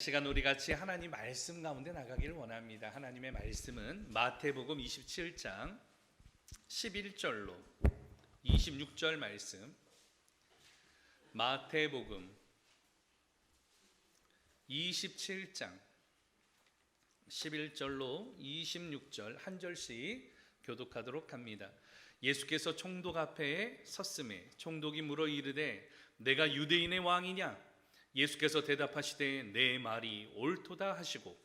시간 우리 같이 하나님 말씀 가운데 나가기를 원합니다. 하나님의 말씀은 마태복음 27장 11절로 26절 말씀. 마태복음 27장 11절로 26절 한 절씩 교독하도록 합니다. 예수께서 총독 앞에 섰음에 총독이 물어 이르되 내가 유대인의 왕이냐? 예수께서 대답하시되 내 말이 옳도다 하시고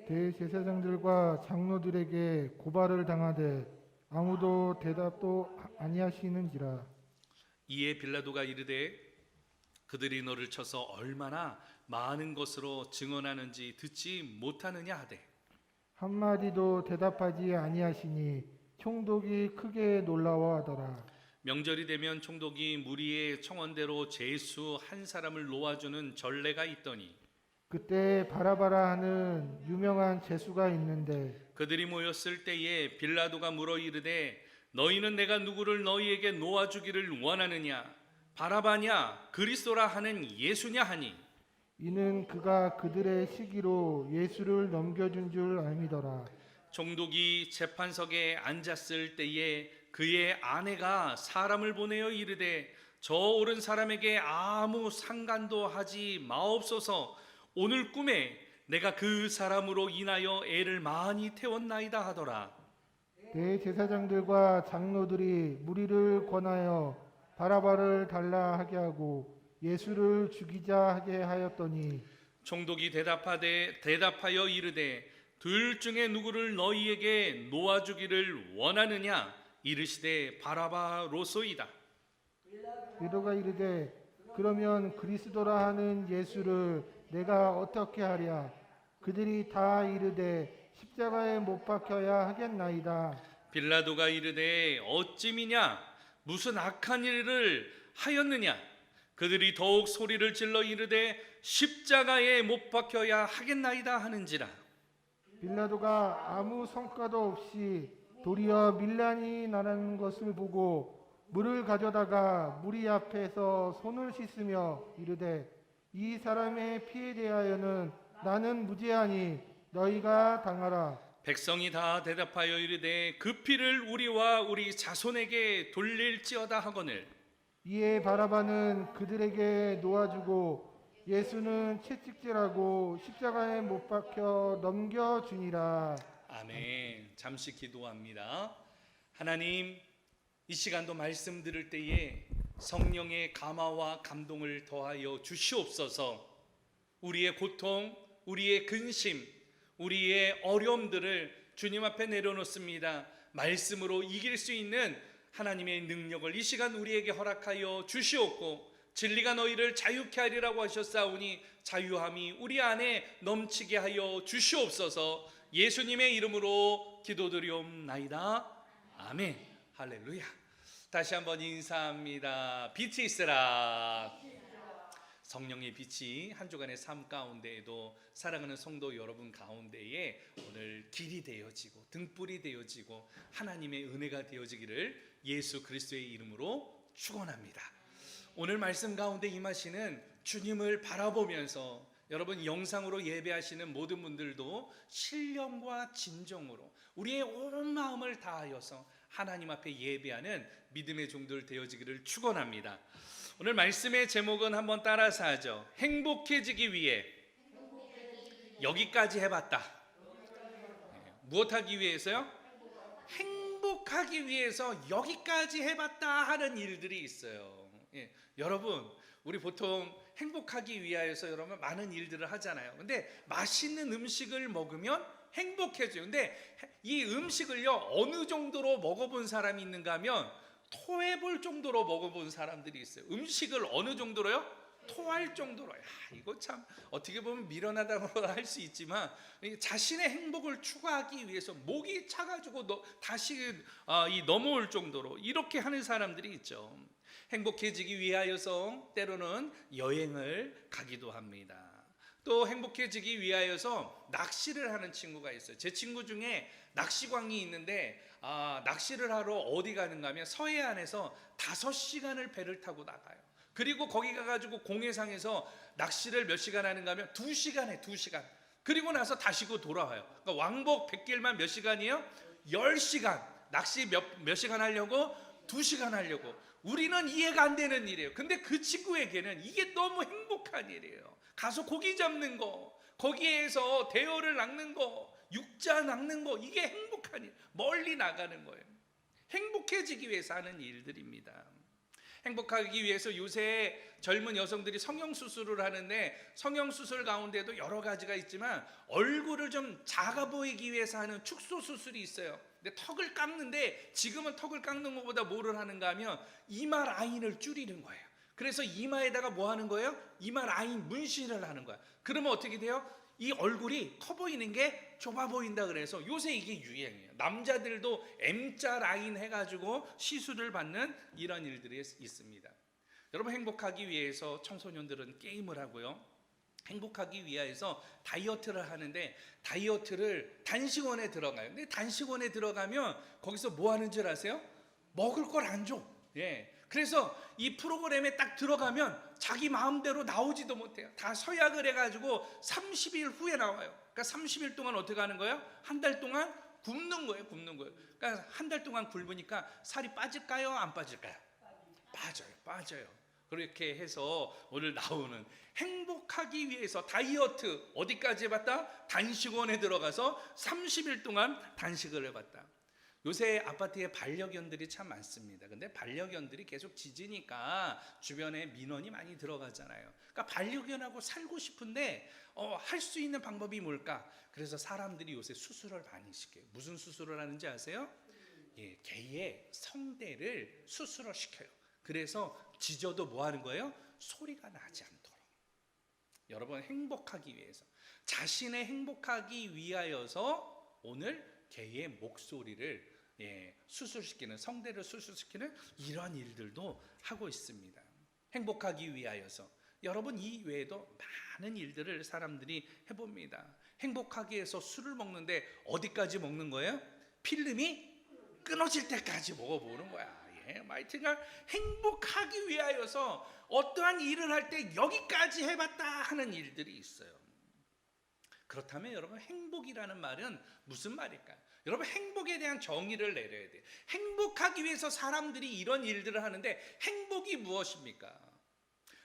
대제사장들과 장로들에게 고발을 당하되 아무도 대답도 아니하시는지라. 이에 빌라도가 이르되 그들이 너를 쳐서 얼마나 많은 것으로 증언하는지 듣지 못하느냐 하되 한마디도 대답하지 아니하시니 총독이 크게 놀라워하더라. 명절이 되면 총독이 무리의 청원대로 제수 한 사람을 놓아주는 전례가 있더니 그때 바라바라 하는 유명한 제수가 있는데 그들이 모였을 때에 빌라도가 물어 이르되 너희는 내가 누구를 너희에게 놓아주기를 원하느냐? 바라바냐 그리스도라 하는 예수냐 하니 이는 그가 그들의 시기로 예수를 넘겨준 줄 알미더라. 총독이 재판석에 앉았을 때에 그의 아내가 사람을 보내어 이르되 저 옳은 사람에게 아무 상관도 하지 마옵소서. 오늘 꿈에 내가 그 사람으로 인하여 애를 많이 태웠나이다 하더라. 대제사장들과 장로들이 무리를 권하여 바라바를 달라 하게 하고 예수를 죽이자 하게 하였더니 총독이 대답하여 이르되 둘 중에 누구를 너희에게 놓아주기를 원하느냐? 이르시되 바라바로소이다. 빌라도가 이르되 그러면 그리스도라 하는 예수를 내가 어떻게 하랴? 그들이 다 이르되 십자가에 못 박혀야 하겠나이다. 빌라도가 이르되 어찌미냐? 무슨 악한 일을 하였느냐? 그들이 더욱 소리를 질러 이르되 십자가에 못 박혀야 하겠나이다 하는지라. 빌라도가 아무 성과도 없이 도리어 밀란이 나는 것을 보고 물을 가져다가 무리 앞에서 손을 씻으며 이르되 이 사람의 피에 대하여는 나는 무죄하니 너희가 당하라. 백성이 다 대답하여 이르되 그 피를 우리와 우리 자손에게 돌릴지어다 하거늘 이에 바라바는 그들에게 놓아주고 예수는 채찍질하고 십자가에 못 박혀 넘겨주니라. 아멘. 잠시 기도합니다. 하나님, 이 시간도 말씀 들을 때에 성령의 감화와 감동을 더하여 주시옵소서. 우리의 고통, 우리의 근심, 우리의 어려움들을 주님 앞에 내려놓습니다. 말씀으로 이길 수 있는 하나님의 능력을 이 시간 우리에게 허락하여 주시옵고 진리가 너희를 자유케 하리라고 하셨사오니 자유함이 우리 안에 넘치게 하여 주시옵소서. 예수님의 이름으로 기도드리옵나이다. 아멘. 할렐루야. 다시 한번 인사합니다. 빛이 있으라. 성령의 빛이 한 주간의 삶 가운데에도 사랑하는 성도 여러분 가운데에 오늘 길이 되어지고 등불이 되어지고 하나님의 은혜가 되어지기를 예수 그리스도의 이름으로 축원합니다. 오늘 말씀 가운데 임하시는 주님을 바라보면서 여러분 영상으로 예배하시는 모든 분들도 신령과 진정으로 우리의 온 마음을 다하여서 하나님 앞에 예배하는 믿음의 종들 되어지기를 축원합니다. 오늘 말씀의 제목은 한번 따라서 하죠. 행복해지기 위해 여기까지 해봤다. 무엇하기 위해서요? 행복하기 위해서 여기까지 해봤다 하는 일들이 있어요. 여러분 우리 보통 행복하기 위하여서 여러분 많은 일들을 하잖아요. 근데 맛있는 음식을 먹으면 행복해져요. 근데 이 음식을요 어느 정도로 먹어본 사람이 있는가 하면 토해볼 정도로 먹어본 사람들이 있어요. 음식을 어느 정도로요? 토할 정도로. 이거 참 어떻게 보면 미련하다고 할 수 있지만 자신의 행복을 추구하기 위해서 목이 차가지고 다시 넘어올 정도로 이렇게 하는 사람들이 있죠. 행복해지기 위하여서 때로는 여행을 가기도 합니다. 또 행복해지기 위하여서 낚시를 하는 친구가 있어요. 제 친구 중에 낚시광이 있는데 낚시를 하러 어디 가는가 하면 서해안에서 5시간을 배를 타고 나가요. 그리고 거기 가가지고 공해상에서 낚시를 몇 시간 하는가 하면 2시간 해, 2시간. 그리고 나서 다시고 돌아와요. 그러니까 왕복 100길만 몇 시간이에요? 10시간. 낚시 몇 시간 하려고? 2시간 하려고. 우리는 이해가 안 되는 일이에요. 근데 그 친구에게는 이게 너무 행복한 일이에요. 가서 고기 잡는 거, 거기에서 대어를 낚는 거, 육자 낚는 거, 이게 행복한 일. 멀리 나가는 거예요. 행복해지기 위해서 하는 일들입니다. 행복하기 위해서 요새 젊은 여성들이 성형수술을 하는데, 성형수술 가운데도 여러 가지가 있지만 얼굴을 좀 작아 보이기 위해서 하는 축소수술이 있어요. 근데 턱을 깎는데, 지금은 턱을 깎는 것보다 뭐를 하는가 하면 이마 라인을 줄이는 거예요. 그래서 이마에다가 뭐 하는 거예요? 이마 라인 문신을 하는 거야. 그러면 어떻게 돼요? 이 얼굴이 커 보이는 게 좁아 보인다 그래서 요새 이게 유행이에요. 남자들도 M자 라인 해가지고 시술을 받는 이런 일들이 있습니다. 여러분, 행복하기 위해서 청소년들은 게임을 하고요. 행복하기 위해서 다이어트를 하는데, 다이어트를 단식원에 들어가요. 근데 단식원에 들어가면 거기서 뭐 하는 줄 아세요? 먹을 걸 안 줘. 예. 그래서 이 프로그램에 딱 들어가면 자기 마음대로 나오지도 못해요. 다 서약을 해가지고 30일 후에 나와요. 그러니까 30일 동안 어떻게 하는 거예요? 한 달 동안 굶는 거예요. 그러니까 한 달 동안 굶으니까 살이 빠질까요? 안 빠질까요? 빠져요. 그렇게 해서 오늘 나오는, 행복하기 위해서 다이어트 어디까지 해봤다? 단식원에 들어가서 30일 동안 단식을 해봤다. 요새 아파트에 반려견들이 참 많습니다. 근데 반려견들이 계속 짖으니까 주변에 민원이 많이 들어가잖아요. 그러니까 반려견하고 살고 싶은데 할 수 있는 방법이 뭘까? 그래서 사람들이 요새 수술을 많이 시켜요. 무슨 수술을 하는지 아세요? 예, 개의 성대를 수술을 시켜요. 그래서 짖어도 뭐 하는 거예요? 소리가 나지 않도록. 여러분, 행복하기 위해서, 자신의 행복하기 위하여서 오늘 개의 목소리를 수술시키는, 성대를 수술시키는 이런 일들도 하고 있습니다. 행복하기 위하여서. 여러분, 이 외에도 많은 일들을 사람들이 해봅니다. 행복하기 위해서 술을 먹는데 어디까지 먹는 거예요? 필름이 끊어질 때까지 먹어보는 거야. 하여튼간 행복하기 위하여서 어떠한 일을 할 때 여기까지 해봤다 하는 일들이 있어요. 그렇다면 여러분, 행복이라는 말은 무슨 말일까요? 여러분, 행복에 대한 정의를 내려야 돼요. 행복하기 위해서 사람들이 이런 일들을 하는데 행복이 무엇입니까?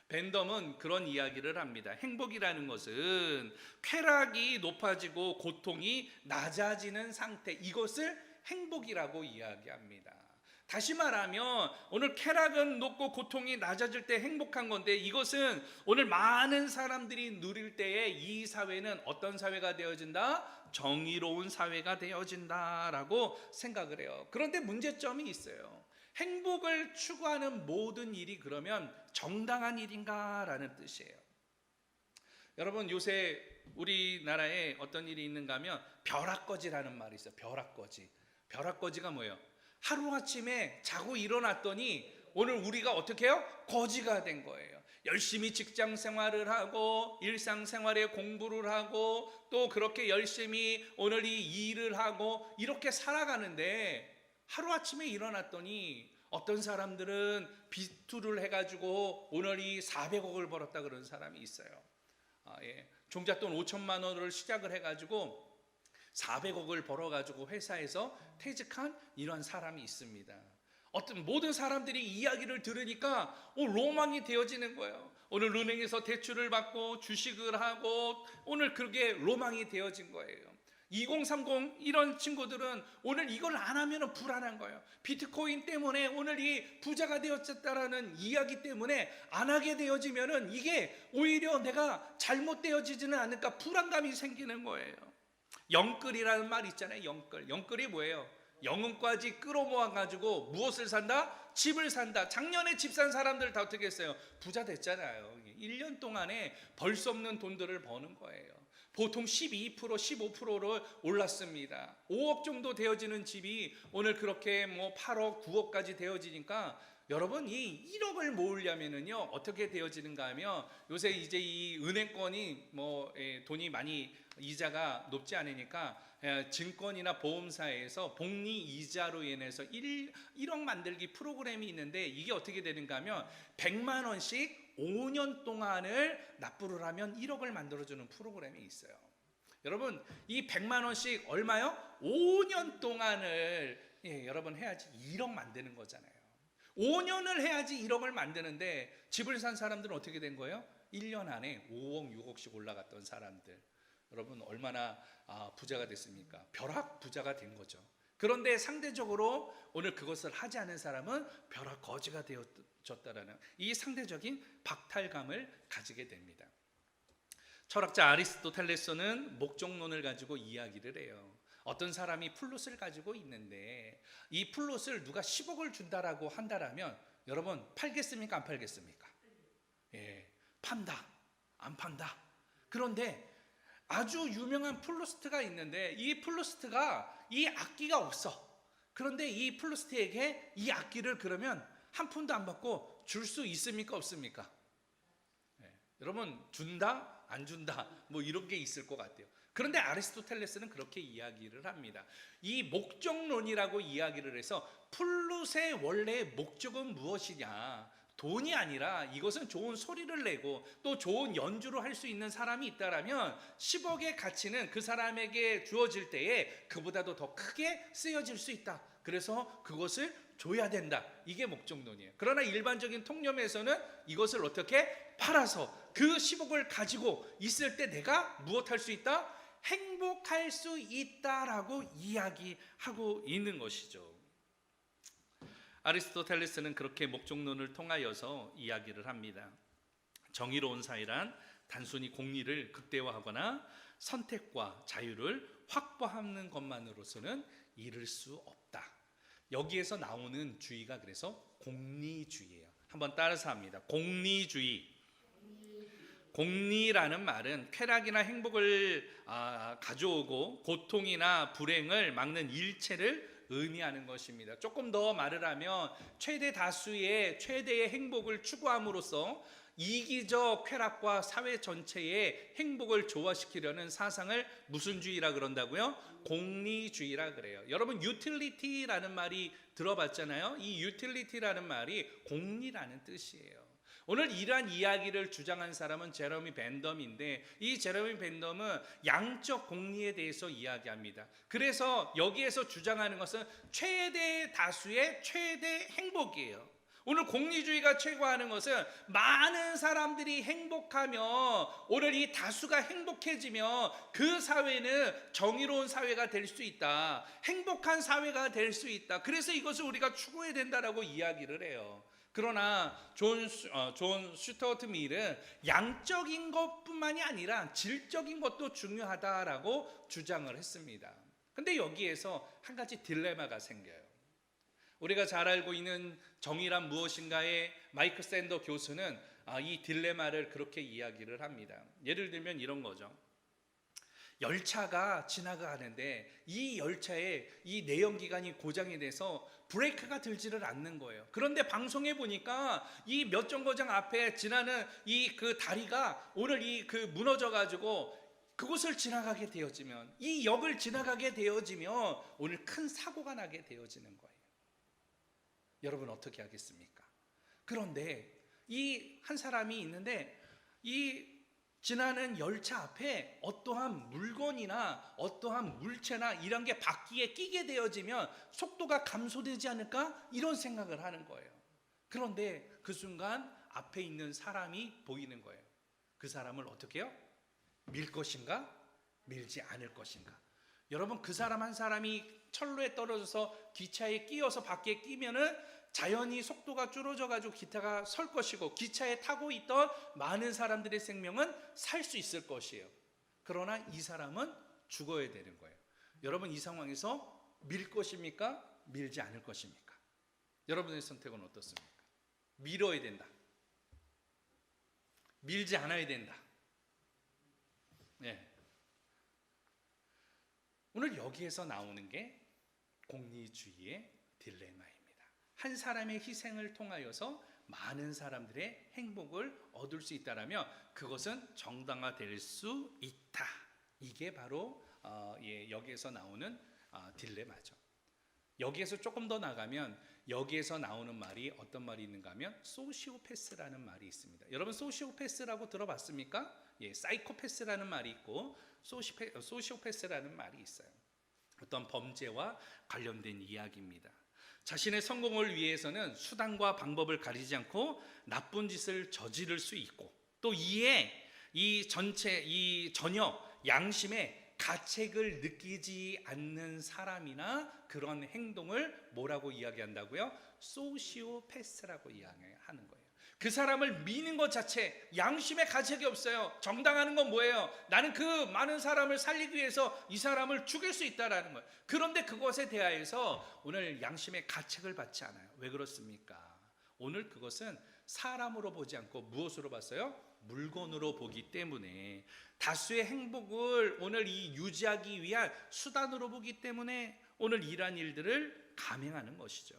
벤덤은 그런 이야기를 합니다. 행복이라는 것은 쾌락이 높아지고 고통이 낮아지는 상태, 이것을 행복이라고 이야기합니다. 다시 말하면 오늘 쾌락은 높고 고통이 낮아질 때 행복한 건데, 이것은 오늘 많은 사람들이 누릴 때에 이 사회는 어떤 사회가 되어진다? 정의로운 사회가 되어진다라고 생각을 해요. 그런데 문제점이 있어요. 행복을 추구하는 모든 일이 그러면 정당한 일인가라는 뜻이에요. 여러분, 요새 우리나라에 어떤 일이 있는가 하면 벼락거지라는 말이 있어요. 벼락거지가 뭐예요? 하루아침에 자고 일어났더니 오늘 우리가 어떻게 해요? 거지가 된 거예요. 열심히 직장 생활을 하고 일상생활에 공부를 하고 또 그렇게 열심히 오늘 이 일을 하고 이렇게 살아가는데, 하루아침에 일어났더니 어떤 사람들은 비투를 해가지고 오늘 이 400억을 벌었다 그런 사람이 있어요. 종잣돈 5천만 원을 시작을 해가지고 400억을 벌어가지고 회사에서 퇴직한 이런 사람이 있습니다. 어떤 모든 사람들이 이야기를 들으니까 로망이 되어지는 거예요. 오늘 은행에서 대출을 받고 주식을 하고 오늘 그게 로망이 되어진 거예요. 2030 이런 친구들은 오늘 이걸 안 하면 불안한 거예요. 비트코인 때문에 오늘 이 부자가 되었다라는 이야기 때문에 안 하게 되어지면은 이게 오히려 내가 잘못되어지지는 않을까 불안감이 생기는 거예요. 영끌이라는 말 있잖아요. 영끌이 뭐예요? 영혼까지 끌어모아가지고 무엇을 산다? 집을 산다. 작년에 집 산 사람들 다 어떻게 했어요? 부자 됐잖아요. 1년 동안에 벌 수 없는 돈들을 버는 거예요. 보통 12%, 15%로 올랐습니다. 5억 정도 되어지는 집이 오늘 그렇게 8억, 9억까지 되어지니까 여러분 이 1억을 모으려면은요 어떻게 되어지는가 하면 요새 이제 이 은행권이 돈이 많이 이자가 높지 않으니까 증권이나 보험사에서 복리 이자로 인해서 1억 만들기 프로그램이 있는데 이게 어떻게 되는가 하면 100만 원씩 5년 동안을 납부를 하면 1억을 만들어주는 프로그램이 있어요. 여러분 이 100만 원씩 얼마요? 5년 동안을 여러분 해야지 1억 만드는 거잖아요. 5년을 해야지 1억을 만드는데 집을 산 사람들은 어떻게 된 거예요? 1년 안에 5억 6억씩 올라갔던 사람들, 여러분 얼마나 부자가 됐습니까? 벼락 부자가 된 거죠. 그런데 상대적으로 오늘 그것을 하지 않은 사람은 벼락 거지가 되어졌다라는 이 상대적인 박탈감을 가지게 됩니다. 철학자 아리스토텔레스는 목적론을 가지고 이야기를 해요. 어떤 사람이 플롯을 가지고 있는데 이 플롯을 누가 10억을 준다라고 한다라면 여러분 팔겠습니까? 안 팔겠습니까? 판다. 안 판다. 그런데 아주 유명한 플로스트가 있는데 이 플로스트가 이 악기가 없어. 그런데 이 플로스트에게 이 악기를 그러면 한 푼도 안 받고 줄 수 있습니까? 없습니까? 여러분 준다? 안 준다? 뭐 이런 게 있을 것 같아요. 그런데 아리스토텔레스는 그렇게 이야기를 합니다. 이 목적론이라고 이야기를 해서 플룻의 원래 목적은 무엇이냐? 돈이 아니라 이것은 좋은 소리를 내고 또 좋은 연주를 할 수 있는 사람이 있다라면 10억의 가치는 그 사람에게 주어질 때에 그보다도 더 크게 쓰여질 수 있다. 그래서 그것을 줘야 된다. 이게 목적론이에요. 그러나 일반적인 통념에서는 이것을 어떻게 팔아서 그 10억을 가지고 있을 때 내가 무엇할 수 있다? 행복할 수 있다라고 이야기하고 있는 것이죠. 아리스토텔레스는 그렇게 목적론을 통하여서 이야기를 합니다. 정의로운 사회란 단순히 공리를 극대화하거나 선택과 자유를 확보하는 것만으로서는 이룰 수 없다. 여기에서 나오는 주의가 그래서 공리주의예요. 한번 따라서 합니다. 공리주의. 공리라는 말은 쾌락이나 행복을 가져오고 고통이나 불행을 막는 일체를 의미하는 것입니다. 조금 더 말을 하면 최대 다수의 최대의 행복을 추구함으로써 이기적 쾌락과 사회 전체의 행복을 조화시키려는 사상을 무슨 주의라 그런다고요? 공리주의라 그래요. 여러분 유틸리티라는 말이 들어봤잖아요. 이 유틸리티라는 말이 공리라는 뜻이에요. 오늘 이러한 이야기를 주장한 사람은 제러미 벤덤인데 이 제러미 벤덤은 양적 공리에 대해서 이야기합니다. 그래서 여기에서 주장하는 것은 최대 다수의 최대 행복이에요. 오늘 공리주의가 최고하는 것은 많은 사람들이 행복하며 오늘 이 다수가 행복해지면 그 사회는 정의로운 사회가 될 수 있다. 행복한 사회가 될 수 있다. 그래서 이것을 우리가 추구해야 된다라고 이야기를 해요. 그러나 존 슈터트 밀은 양적인 것뿐만이 아니라 질적인 것도 중요하다라고 주장을 했습니다. 근데 여기에서 한 가지 딜레마가 생겨요. 우리가 잘 알고 있는 정의란 무엇인가에 마이클 샌더 교수는 이 딜레마를 그렇게 이야기를 합니다. 예를 들면 이런 거죠. 열차가 지나가는데 이 열차에 이 내연기관이 고장이 돼서 브레이크가 들지를 않는 거예요. 그런데 방송에 보니까 이 몇 정거장 앞에 지나는 이 그 다리가 오늘 이 그 무너져 가지고 그곳을 지나가게 되어지면 이 역을 지나가게 되어지면 오늘 큰 사고가 나게 되어지는 거예요. 여러분 어떻게 하겠습니까? 그런데 이 한 사람이 있는데 이 지나는 열차 앞에 어떠한 물건이나 어떠한 물체나 이런 게 바퀴에 끼게 되어지면 속도가 감소되지 않을까? 이런 생각을 하는 거예요. 그런데 그 순간 앞에 있는 사람이 보이는 거예요. 그 사람을 어떻게 해요? 밀 것인가? 밀지 않을 것인가? 여러분 그 사람 한 사람이 철로에 떨어져서 기차에 끼어서 바퀴에 끼면은 자연히 속도가 줄어져 가지고 기차가 설 것이고 기차에 타고 있던 많은 사람들의 생명은 살 수 있을 것이에요. 그러나 이 사람은 죽어야 되는 거예요. 여러분 이 상황에서 밀 것입니까? 밀지 않을 것입니까? 여러분의 선택은 어떻습니까? 밀어야 된다. 밀지 않아야 된다. 네. 오늘 여기에서 나오는 게 공리주의의 딜레마입니다. 한 사람의 희생을 통하여서 많은 사람들의 행복을 얻을 수 있다라면 그것은 정당화될 수 있다. 이게 바로 여기에서 나오는 딜레마죠. 여기에서 조금 더 나가면 여기에서 나오는 말이 어떤 말이 있는가 하면 소시오패스라는 말이 있습니다. 여러분 소시오패스라고 들어봤습니까? 사이코패스라는 말이 있고 소시오패스라는 말이 있어요. 어떤 범죄와 관련된 이야기입니다. 자신의 성공을 위해서는 수단과 방법을 가리지 않고 나쁜 짓을 저지를 수 있고 또 이에 전혀 양심의 가책을 느끼지 않는 사람이나 그런 행동을 뭐라고 이야기한다고요? 소시오패스라고 이야기하는 거예요. 그 사람을 미는 것 자체 양심의 가책이 없어요. 정당하는 건 뭐예요? 나는 그 많은 사람을 살리기 위해서 이 사람을 죽일 수 있다라는 거예요. 그런데 그것에 대하여서 오늘 양심의 가책을 받지 않아요. 왜 그렇습니까? 오늘 그것은 사람으로 보지 않고 무엇으로 봤어요? 물건으로 보기 때문에 다수의 행복을 오늘 유지하기 위한 수단으로 보기 때문에 오늘 이러한 일들을 감행하는 것이죠.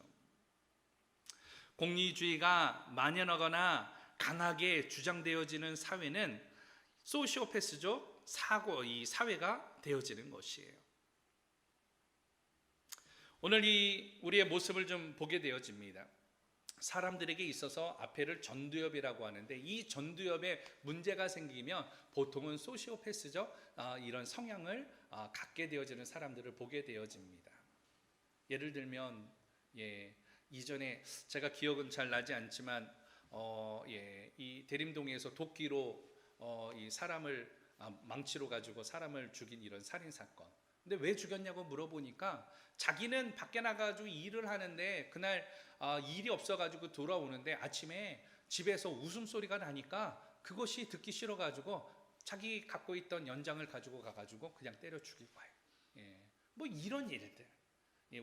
공리주의가 만연하거나 강하게 주장되어지는 사회는 소시오패스죠. 이 사회가 되어지는 것이에요. 오늘 우리의 모습을 좀 보게 되어집니다. 사람들에게 있어서 앞에를 전두엽이라고 하는데 이 전두엽에 문제가 생기면 보통은 소시오패스죠. 이런 성향을 갖게 되어지는 사람들을 보게 되어집니다. 예를 들면 이전에 제가 기억은 잘 나지 않지만 이 대림동에서 도끼로 이 사람을 망치로 가지고 사람을 죽인 이런 살인 사건. 근데 왜 죽였냐고 물어보니까 자기는 밖에 나가지고 일을 하는데 그날 일이 없어가지고 돌아오는데 아침에 집에서 웃음소리가 나니까 그것이 듣기 싫어가지고 자기 갖고 있던 연장을 가지고 가가지고 그냥 때려 죽일 거예요. 뭐 이런 일들.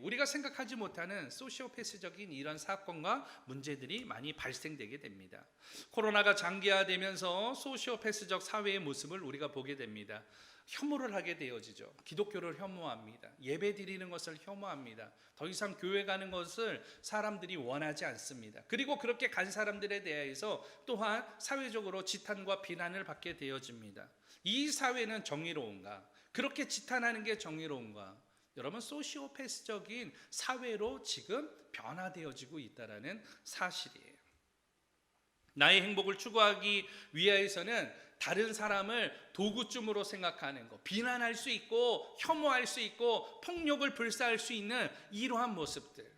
우리가 생각하지 못하는 소시오패스적인 이런 사건과 문제들이 많이 발생되게 됩니다. 코로나가 장기화되면서 소시오패스적 사회의 모습을 우리가 보게 됩니다. 혐오를 하게 되어지죠. 기독교를 혐오합니다. 예배 드리는 것을 혐오합니다. 더 이상 교회 가는 것을 사람들이 원하지 않습니다. 그리고 그렇게 간 사람들에 대해서 또한 사회적으로 지탄과 비난을 받게 되어집니다. 이 사회는 정의로운가? 그렇게 지탄하는 게 정의로운가? 여러분 소시오패스적인 사회로 지금 변화되어지고 있다는 사실이에요. 나의 행복을 추구하기 위해서는 다른 사람을 도구쯤으로 생각하는 것, 비난할 수 있고 혐오할 수 있고 폭력을 불사할 수 있는 이러한 모습들,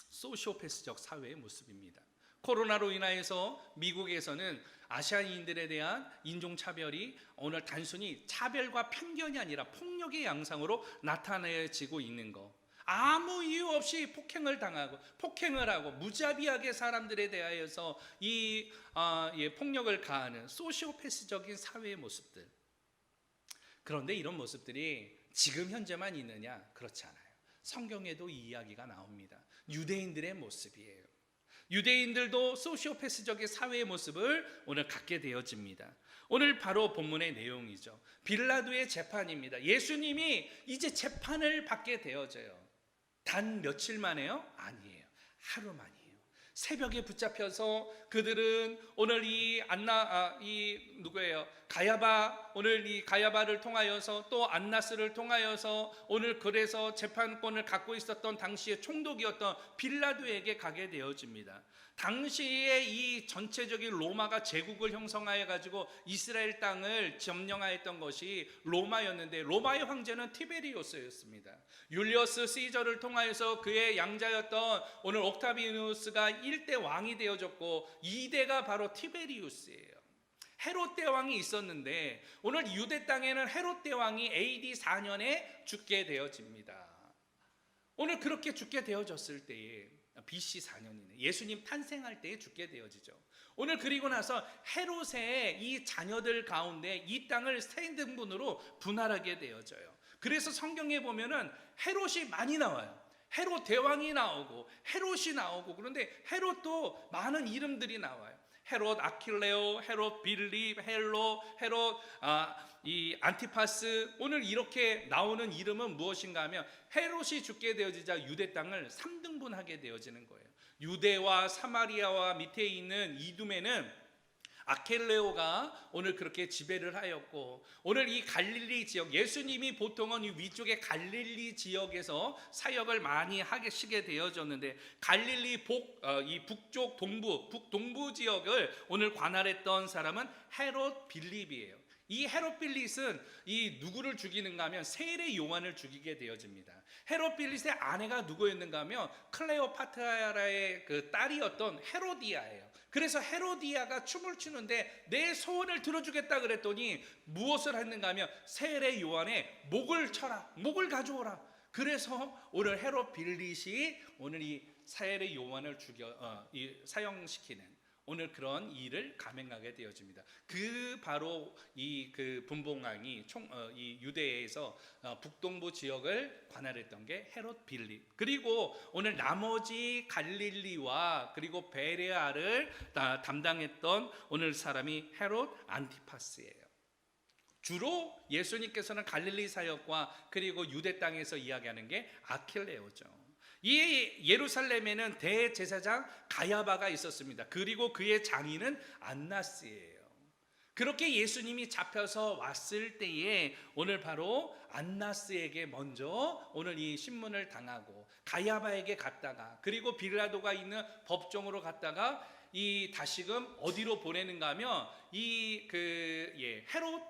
소시오패스적 사회의 모습입니다. 코로나로 인하여서 미국에서는 아시아인들에 대한 인종차별이 오늘 단순히 차별과 편견이 아니라 폭력의 양상으로 나타내지고 있는 것. 아무 이유 없이 폭행을 당하고 폭행을 하고 무자비하게 사람들에 대하여서 폭력을 가하는 소시오패스적인 사회의 모습들. 그런데 이런 모습들이 지금 현재만 있느냐? 그렇지 않아요. 성경에도 이 이야기가 나옵니다. 유대인들의 모습이에요. 유대인들도 소시오패스적인 사회의 모습을 오늘 갖게 되어집니다. 오늘 바로 본문의 내용이죠. 빌라도의 재판입니다. 예수님이 이제 재판을 받게 되어져요. 단 며칠 만에요? 아니에요. 하루 만이에요. 새벽에 붙잡혀서 그들은 오늘 가야바, 오늘 이 가야바를 통하여서 또 안나스를 통하여서 오늘 그래서 재판권을 갖고 있었던 당시의 총독이었던 빌라도에게 가게 되어집니다. 당시에 이 전체적인 로마가 제국을 형성하여 가지고 이스라엘 땅을 점령하였던 것이 로마였는데 로마의 황제는 티베리우스였습니다. 율리어스 시저를 통하여서 그의 양자였던 오늘 옥타비누스가 1대 왕이 되어졌고 2대가 바로 티베리우스예요. 헤롯 대왕이 있었는데 오늘 유대 땅에는 헤롯 대왕이 AD 4년에 죽게 되어집니다. 오늘 그렇게 죽게 되어졌을 때에 BC 4년이네. 예수님 탄생할 때에 죽게 되어지죠. 오늘 그리고 나서 헤롯의 이 자녀들 가운데 이 땅을 세 등분으로 분할하게 되어져요. 그래서 성경에 보면은 헤롯이 많이 나와요. 헤롯 대왕이 나오고 헤롯이 나오고 그런데 헤롯도 많은 이름들이 나와요. 헤롯 아킬레오, 헤롯 빌립, 헤롯 이 안티파스. 오늘 이렇게 나오는 이름은 무엇인가 하면 헤롯이 죽게 되어지자 유대 땅을 3등분하게 되어지는 거예요. 유대와 사마리아와 밑에 있는 이두메는 아켈레오가 오늘 그렇게 지배를 하였고, 오늘 이 갈릴리 지역, 예수님이 보통은 이 위쪽에 갈릴리 지역에서 사역을 많이 하시게 되어졌는데, 갈릴리 이 북쪽 북동부 지역을 오늘 관할했던 사람은 헤롯 빌립이에요. 이 헤롯 빌립은 이 누구를 죽이는가 하면 세례 요한을 죽이게 되어집니다. 헤롯 빌립의 아내가 누구였는가 하면 클레오파트라의 그 딸이었던 헤로디아예요. 그래서 헤로디아가 춤을 추는데 내 소원을 들어주겠다 그랬더니 무엇을 했는가 하면 세례 요한의 목을 쳐라, 목을 가져오라. 그래서 오늘 헤롯 빌립이 오늘 이 세례 요한을 사형시키는 오늘 그런 일을 감행하게 되어집니다. 그 바로 이 그 분봉왕이 이 유대에서 북동부 지역을 관할했던 게 헤롯 빌립. 그리고 오늘 나머지 갈릴리와 그리고 베레아를 담당했던 오늘 사람이 헤롯 안티파스예요. 주로 예수님께서는 갈릴리 사역과 그리고 유대 땅에서 이야기하는 게 아킬레오죠. 이 예루살렘에는 대제사장 가야바가 있었습니다. 그리고 그의 장인은 안나스예요. 그렇게 예수님이 잡혀서 왔을 때에 오늘 바로 안나스에게 먼저 오늘 이 신문을 당하고 가야바에게 갔다가 그리고 빌라도가 있는 법정으로 갔다가 이 다시금 어디로 보내는가 하면 이 헤롯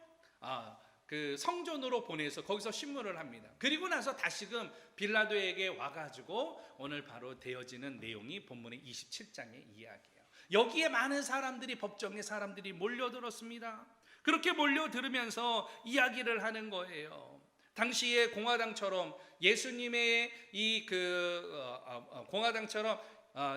그 성전으로 보내서 거기서 신문을 합니다. 그리고 나서 다시금 빌라도에게 와가지고 오늘 바로 되어지는 내용이 본문의 27장의 이야기예요. 여기에 많은 사람들이 법정에 사람들이 몰려들었습니다. 그렇게 몰려들으면서 이야기를 하는 거예요. 당시에 공화당처럼 예수님의 이 공화당처럼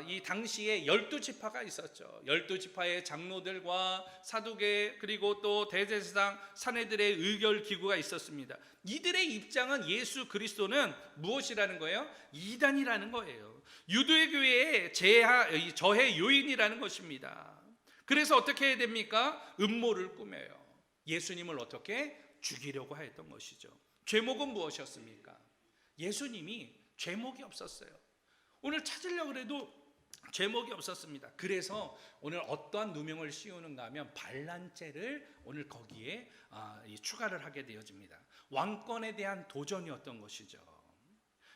이 당시에 12지파가 있었죠. 12지파의 장로들과 사두개 그리고 또 대제사장 사내들의 의결 기구가 있었습니다. 이들의 입장은 예수 그리스도는 무엇이라는 거예요? 이단이라는 거예요. 유대교회의 저해 요인이라는 것입니다. 그래서 어떻게 해야 됩니까? 음모를 꾸며요. 예수님을 어떻게 죽이려고 했던 것이죠. 죄목은 무엇이었습니까? 예수님이 죄목이 없었어요. 오늘 찾으려고 해도 죄목이 없었습니다. 그래서 오늘 어떠한 누명을 씌우는가 하면 반란죄를 오늘 거기에 추가를 하게 되어집니다. 왕권에 대한 도전이었던 것이죠.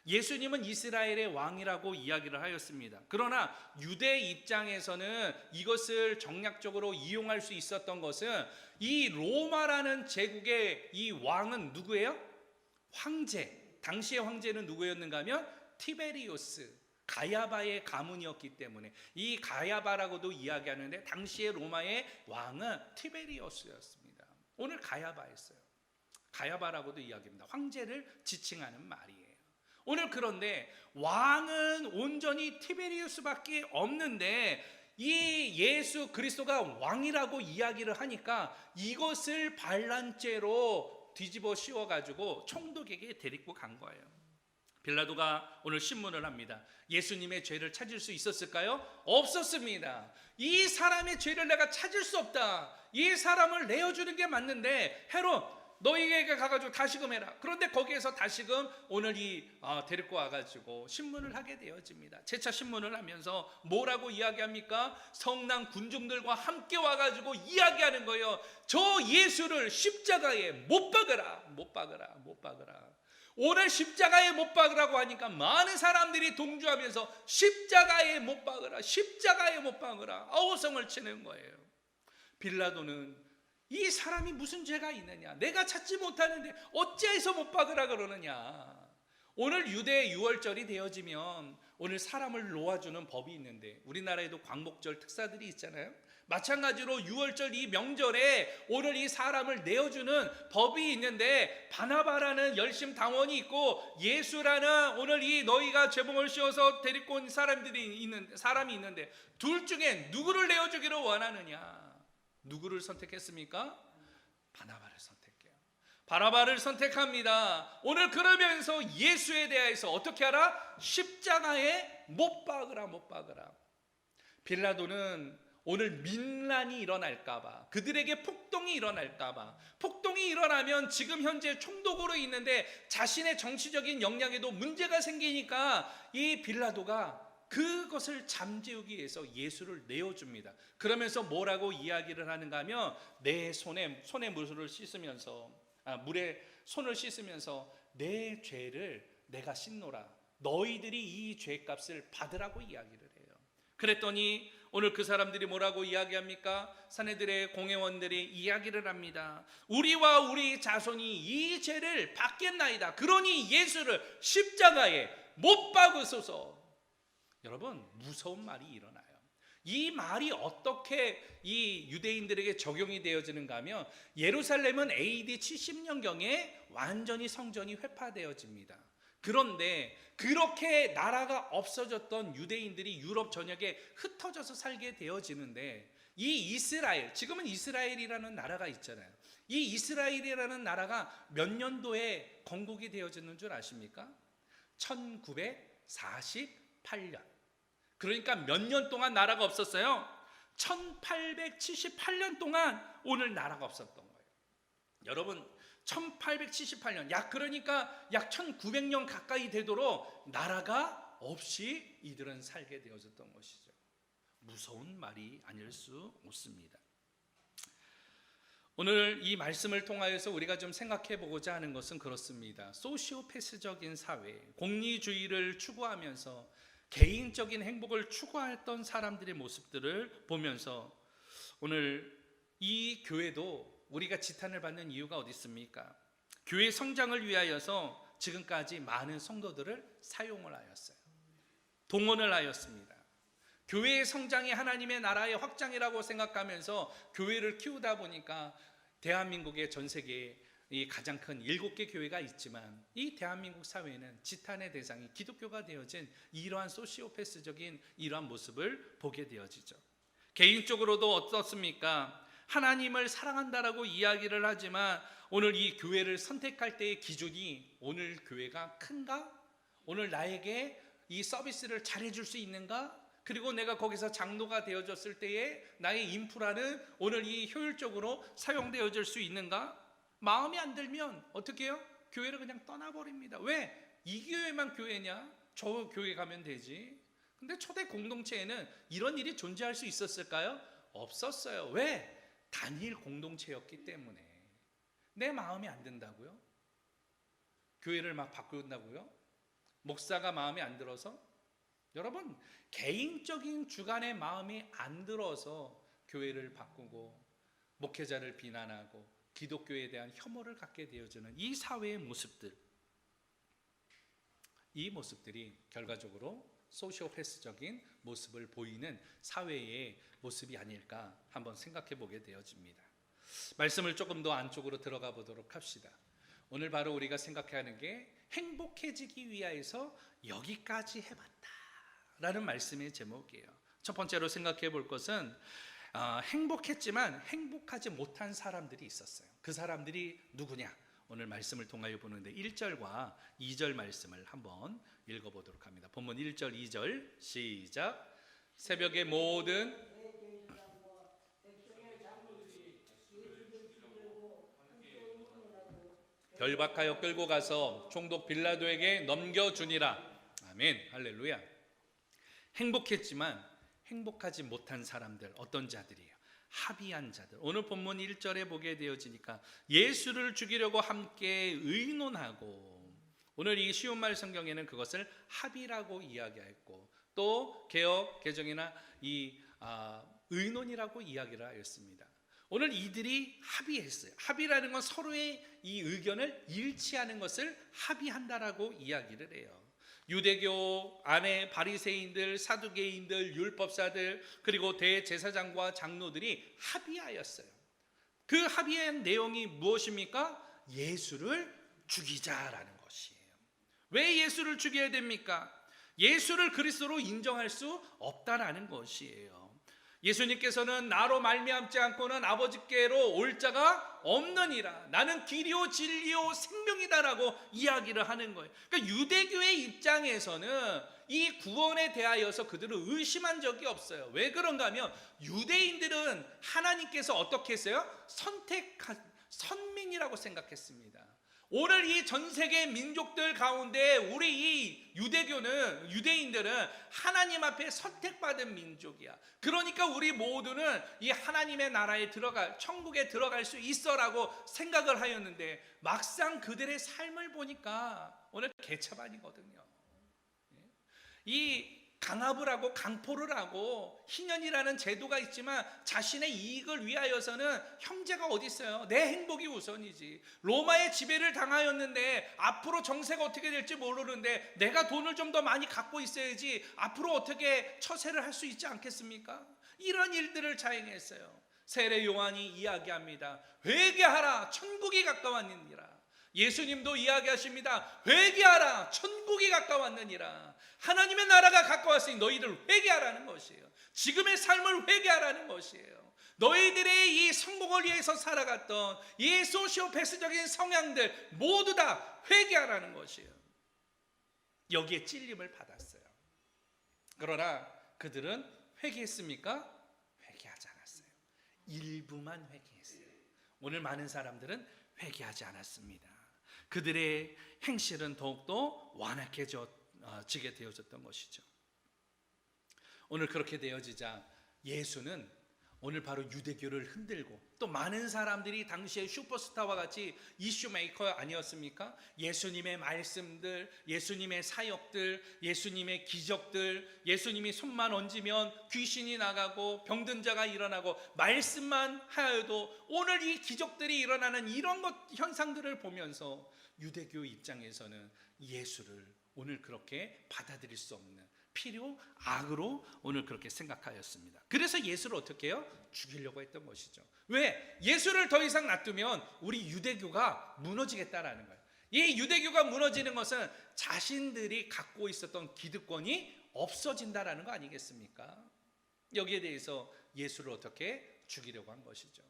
예수님은 이스라엘의 왕이라고 이야기를 하였습니다. 그러나 유대 입장에서는 이것을 정략적으로 이용할 수 있었던 것은 이 로마라는 제국의 이 왕은 누구예요? 황제. 당시의 황제는 누구였는가 하면 티베리우스, 가야바의 가문이었기 때문에 이 가야바라고도 이야기하는데 당시의 로마의 왕은 티베리우스였습니다. 오늘 가야바였어요. 가야바라고도 이야기합니다. 황제를 지칭하는 말이에요. 오늘 그런데 왕은 온전히 티베리우스밖에 없는데 이 예수 그리스도가 왕이라고 이야기를 하니까 이것을 반란죄로 뒤집어 씌워가지고 총독에게 데리고 간 거예요. 빌라도가 오늘 신문을 합니다. 예수님의 죄를 찾을 수 있었을까요? 없었습니다. 이 사람의 죄를 내가 찾을 수 없다. 이 사람을 내어주는 게 맞는데 헤롯 너희에게 가가지고 다시금 해라. 그런데 거기에서 다시금 오늘 데리고 와가지고 신문을 하게 되어집니다. 재차 신문을 하면서 뭐라고 이야기합니까? 성난 군중들과 함께 와가지고 이야기하는 거예요. 저 예수를 십자가에 못 박으라, 못 박으라, 못 박으라. 오늘 십자가에 못 박으라고 하니까 많은 사람들이 동조하면서 십자가에 못 박으라, 십자가에 못 박으라 아우성을 치는 거예요. 빌라도는 이 사람이 무슨 죄가 있느냐, 내가 찾지 못하는데 어찌해서 못 박으라 그러느냐. 오늘 유대 유월절이 되어지면 오늘 사람을 놓아주는 법이 있는데 우리나라에도 광복절 특사들이 있잖아요. 마찬가지로 유월절 이 명절에 오늘 이 사람을 내어주는 법이 있는데 바나바라는 열심 당원이 있고 예수라는 오늘 이 너희가 죄봉을 씌워서 데리고 온 사람이 있는데 둘 중에 누구를 내어주기를 원하느냐. 누구를 선택했습니까? 바나바를 선택해요. 바나바를 선택합니다. 오늘 그러면서 예수에 대해서 어떻게 하라? 십자가에 못 박으라, 못 박으라. 빌라도는 오늘 민란이 일어날까봐, 그들에게 폭동이 일어날까봐, 폭동이 일어나면 지금 현재 총독으로 있는데 자신의 정치적인 역량에도 문제가 생기니까 이 빌라도가 그것을 잠재우기 위해서 예수를 내어줍니다. 그러면서 뭐라고 이야기를 하는가 하면 내 손에 물을 씻으면서 물에 손을 씻으면서 내 죄를 내가 씻노라. 너희들이 이 죄값을 받으라고 이야기를 해요. 그랬더니 오늘 그 사람들이 뭐라고 이야기합니까? 사내들의 공회원들이 이야기를 합니다. 우리와 우리 자손이 이 죄를 받겠나이다. 그러니 예수를 십자가에 못 박으소서. 여러분, 무서운 말이 일어나요. 이 말이 어떻게 이 유대인들에게 적용이 되어지는가 하면 예루살렘은 AD 70년경에 완전히 성전이 회파되어집니다. 그런데 그렇게 나라가 없어졌던 유대인들이 유럽 전역에 흩어져서 살게 되어지는데 이 이스라엘, 지금은 이스라엘이라는 나라가 있잖아요. 이 이스라엘이라는 나라가 몇 년도에 건국이 되어지는 줄 아십니까? 1948년. 그러니까 몇 년 동안 나라가 없었어요? 1878년 동안 오늘 나라가 없었던 거예요. 여러분, 1878년, 그러니까 약 1900년 가까이 되도록 나라가 없이 이들은 살게 되어졌던 것이죠. 무서운 말이 아닐 수 없습니다. 오늘 이 말씀을 통하여서 우리가 좀 생각해 보고자 하는 것은 그렇습니다. 소시오패스적인 사회, 공리주의를 추구하면서 개인적인 행복을 추구했던 사람들의 모습들을 보면서 오늘 이 교회도 우리가 지탄을 받는 이유가 어디 있습니까? 교회 성장을 위하여서 지금까지 많은 성도들을 사용을 하였어요. 동원을 하였습니다. 교회의 성장이 하나님의 나라의 확장이라고 생각하면서 교회를 키우다 보니까 대한민국의 전 세계에 이 가장 큰 7개 교회가 있지만 이 대한민국 사회는 지탄의 대상이 기독교가 되어진 이러한 소시오패스적인 이러한 모습을 보게 되어지죠. 개인적으로도 어떻습니까? 하나님을 사랑한다라고 이야기를 하지만 오늘 이 교회를 선택할 때의 기준이 오늘 교회가 큰가? 오늘 나에게 이 서비스를 잘해줄 수 있는가? 그리고 내가 거기서 장로가 되어졌을 때에 나의 인프라는 오늘 이 효율적으로 사용되어질 수 있는가? 마음에 안 들면 어떻게 해요? 교회를 그냥 떠나버립니다. 왜? 이 교회만 교회냐? 저 교회 가면 되지. 근데 초대 공동체에는 이런 일이 존재할 수 있었을까요? 없었어요. 왜? 단일 공동체였기 때문에. 내 마음에 안 든다고요? 교회를 막 바꾼다고요? 목사가 마음에 안 들어서? 여러분, 개인적인 주관의 마음이 안 들어서 교회를 바꾸고 목회자를 비난하고 기독교에 대한 혐오를 갖게 되어지는 이 사회의 모습들, 이 모습들이 결과적으로 소시오패스적인 모습을 보이는 사회의 모습이 아닐까 한번 생각해 보게 되어집니다. 말씀을 조금 더 안쪽으로 들어가 보도록 합시다. 오늘 바로 우리가 생각해야 하는 게 행복해지기 위하여서 여기까지 해봤다라는 말씀의 제목이에요. 첫 번째로 생각해 볼 것은 행복했지만 행복하지 못한 사람들이 있었어요. 그 사람들이 누구냐? 오늘 말씀을 통하여 보는데 1절과 2절 말씀을 한번 읽어보도록 합니다. 본문 1절 2절 시작. 새벽에 모든 결박하여 끌고 가서 총독 빌라도에게 넘겨주니라. 아멘, 할렐루야. 행복했지만 행복하지 못한 사람들, 어떤 자들이에요? 합의한 자들. 오늘 본문 1절에 보게 되어지니까 예수를 죽이려고 함께 의논하고, 오늘 이 쉬운 말 성경에는 그것을 합의라고 이야기했고 또 개역 개정이나 이 의논이라고 이야기를 하였습니다. 오늘 이들이 합의했어요. 합의라는 건 서로의 이 의견을 일치하는 것을 합의한다라고 이야기를 해요. 유대교 안에 바리새인들, 사두개인들, 율법사들, 그리고 대제사장과 장로들이 합의하였어요. 그 합의한 내용이 무엇입니까? 예수를 죽이자라는 것이에요. 왜 예수를 죽여야 됩니까? 예수를 그리스도로 인정할 수 없다라는 것이에요. 예수님께서는 나로 말미암지 않고는 아버지께로 올 자가 없느니라. 나는 길이요 진리요 생명이다라고 이야기를 하는 거예요. 그러니까 유대교의 입장에서는 이 구원에 대하여서 그들은 의심한 적이 없어요. 왜 그런가 하면 유대인들은 하나님께서 어떻게 했어요? 선택한 선민이라고 생각했습니다. 오늘 이 전 세계 민족들 가운데 우리 이 유대인들은 하나님 앞에 선택받은 민족이야. 그러니까 우리 모두는 이 하나님의 나라에 천국에 들어갈 수 있어라고 생각을 하였는데, 막상 그들의 삶을 보니까 오늘 개차반이거든요. 이 강압을 하고 강포를 하고 희년이라는 제도가 있지만 자신의 이익을 위하여서는 형제가 어디 있어요? 내 행복이 우선이지. 로마의 지배를 당하였는데 앞으로 정세가 어떻게 될지 모르는데 내가 돈을 좀 더 많이 갖고 있어야지 앞으로 어떻게 처세를 할 수 있지 않겠습니까? 이런 일들을 자행했어요. 세례 요한이 이야기합니다. 회개하라, 천국이 가까웠느니라. 예수님도 이야기하십니다. 회개하라, 천국이 가까웠느니라. 하나님의 나라가 가까웠으니 너희들 회개하라는 것이에요. 지금의 삶을 회개하라는 것이에요. 너희들의 이 성공을 위해서 살아갔던 이 소시오패스적인 성향들 모두 다 회개하라는 것이에요. 여기에 찔림을 받았어요. 그러나 그들은 회개했습니까? 회개하지 않았어요. 일부만 회개했어요. 오늘 많은 사람들은 회개하지 않았습니다. 그들의 행실은 더욱더 완악해지게 되어졌던 것이죠. 오늘 그렇게 되어지자 예수는 오늘 바로 유대교를 흔들고, 또 많은 사람들이 당시에 슈퍼스타와 같이 이슈 메이커 아니었습니까? 예수님의 말씀들, 예수님의 사역들, 예수님의 기적들, 예수님이 손만 얹으면 귀신이 나가고 병든 자가 일어나고, 말씀만 하여도 오늘 이 기적들이 일어나는 이런 현상들을 보면서 유대교 입장에서는 예수를 오늘 그렇게 받아들일 수 없는 필요 악으로 오늘 그렇게 생각하였습니다. 그래서 예수를 어떻게 해요? 죽이려고 했던 것이죠. 왜? 예수를 더 이상 놔두면 우리 유대교가 무너지겠다라는 거예요. 이 유대교가 무너지는 것은 자신들이 갖고 있었던 기득권이 없어진다라는 거 아니겠습니까? 여기에 대해서 예수를 어떻게 죽이려고 한 것이죠.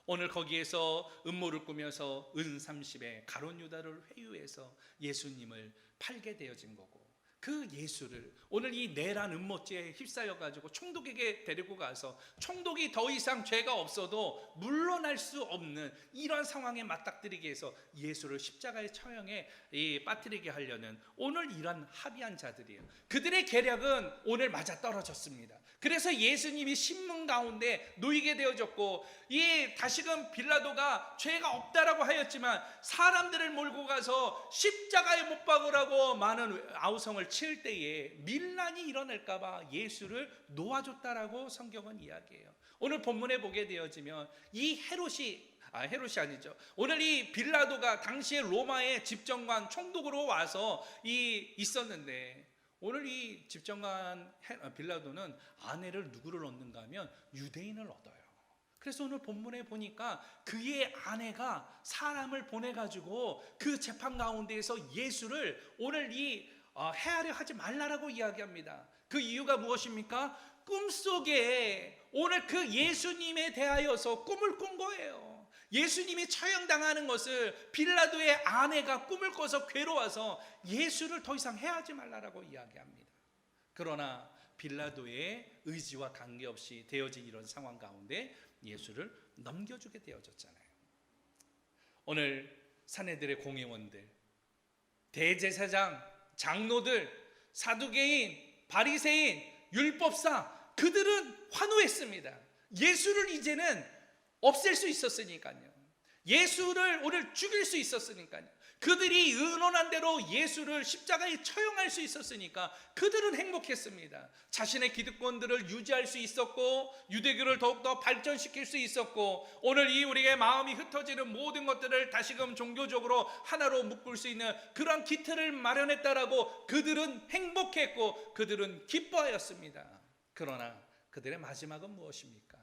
오늘 거기에서 음모를 꾸며서 은 30에 가룟 유다를 회유해서 예수님을 팔게 되어진 거고, 그 예수를 오늘 이 내란 음모죄에 휩싸여 가지고 총독에게 데리고 가서 총독이 더 이상 죄가 없어도 물러날 수 없는 이런 상황에 맞닥뜨리게 해서 예수를 십자가의 처형에 빠뜨리게 하려는 오늘 이런 합의한 자들이에요. 그들의 계략은 오늘 맞아떨어졌습니다. 그래서 예수님이 신문 가운데 놓이게 되어졌고, 이 다시금 빌라도가 죄가 없다라고 하였지만 사람들을 몰고 가서 십자가에 못 박으라고 많은 아우성을 칠 때에 밀란이 일어날까 봐 예수를 놓아줬다라고 성경은 이야기해요. 오늘 본문에 보게 되어지면 이 헤롯이 아니죠. 오늘 이 빌라도가 당시에 로마의 집정관 총독으로 와서 있었는데, 오늘 이 집정관 빌라도는 아내를 누구를 얻는가 하면 유대인을 얻어요. 그래서 오늘 본문에 보니까 그의 아내가 사람을 보내가지고 그 재판 가운데에서 예수를 오늘 해하려 하지 말라라고 이야기합니다. 그 이유가 무엇입니까? 꿈속에 오늘 그 예수님에 대하여서 꿈을 꾼 거예요. 예수님이 처형당하는 것을 빌라도의 아내가 꿈을 꿔서 괴로워서 예수를 더 이상 해하지 말라라고 이야기합니다. 그러나 빌라도의 의지와 관계없이 되어진 이런 상황 가운데 예수를 넘겨주게 되어졌잖아요. 오늘 사내들의 공회원들, 대제사장, 장로들, 사두개인, 바리새인, 율법사, 그들은 환호했습니다. 예수를 이제는 없앨 수 있었으니까요. 예수를 오늘 죽일 수 있었으니까요. 그들이 의논한 대로 예수를 십자가에 처형할 수 있었으니까 그들은 행복했습니다. 자신의 기득권들을 유지할 수 있었고, 유대교를 더욱더 발전시킬 수 있었고, 오늘 우리의 마음이 흩어지는 모든 것들을 다시금 종교적으로 하나로 묶을 수 있는 그런 기틀을 마련했다라고 그들은 행복했고 그들은 기뻐하였습니다. 그러나 그들의 마지막은 무엇입니까?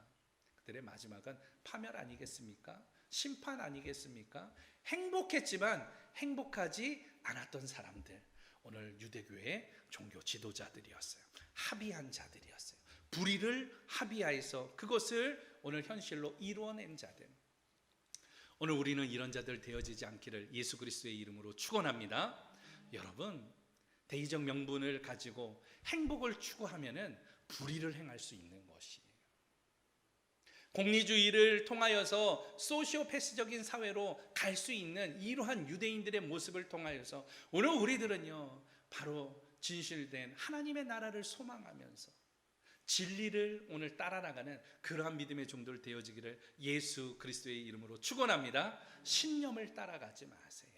그들의 마지막은 파멸 아니겠습니까? 심판 아니겠습니까? 행복했지만 행복하지 않았던 사람들, 오늘 유대교의 종교 지도자들이었어요. 합의한 자들이었어요. 불의를 합의하여서 그것을 오늘 현실로 이루어낸 자들. 오늘 우리는 이런 자들 되어지지 않기를 예수 그리스도의 이름으로 축원합니다. 여러분, 대의적 명분을 가지고 행복을 추구하면은 불의를 행할 수 있는 것이에요. 공리주의를 통하여서 소시오패스적인 사회로 갈 수 있는 이러한 유대인들의 모습을 통하여서 오늘 우리들은요, 바로 진실된 하나님의 나라를 소망하면서 진리를 오늘 따라나가는 그러한 믿음의 종들 되어지기를 예수 그리스도의 이름으로 축원합니다. 신념을 따라가지 마세요.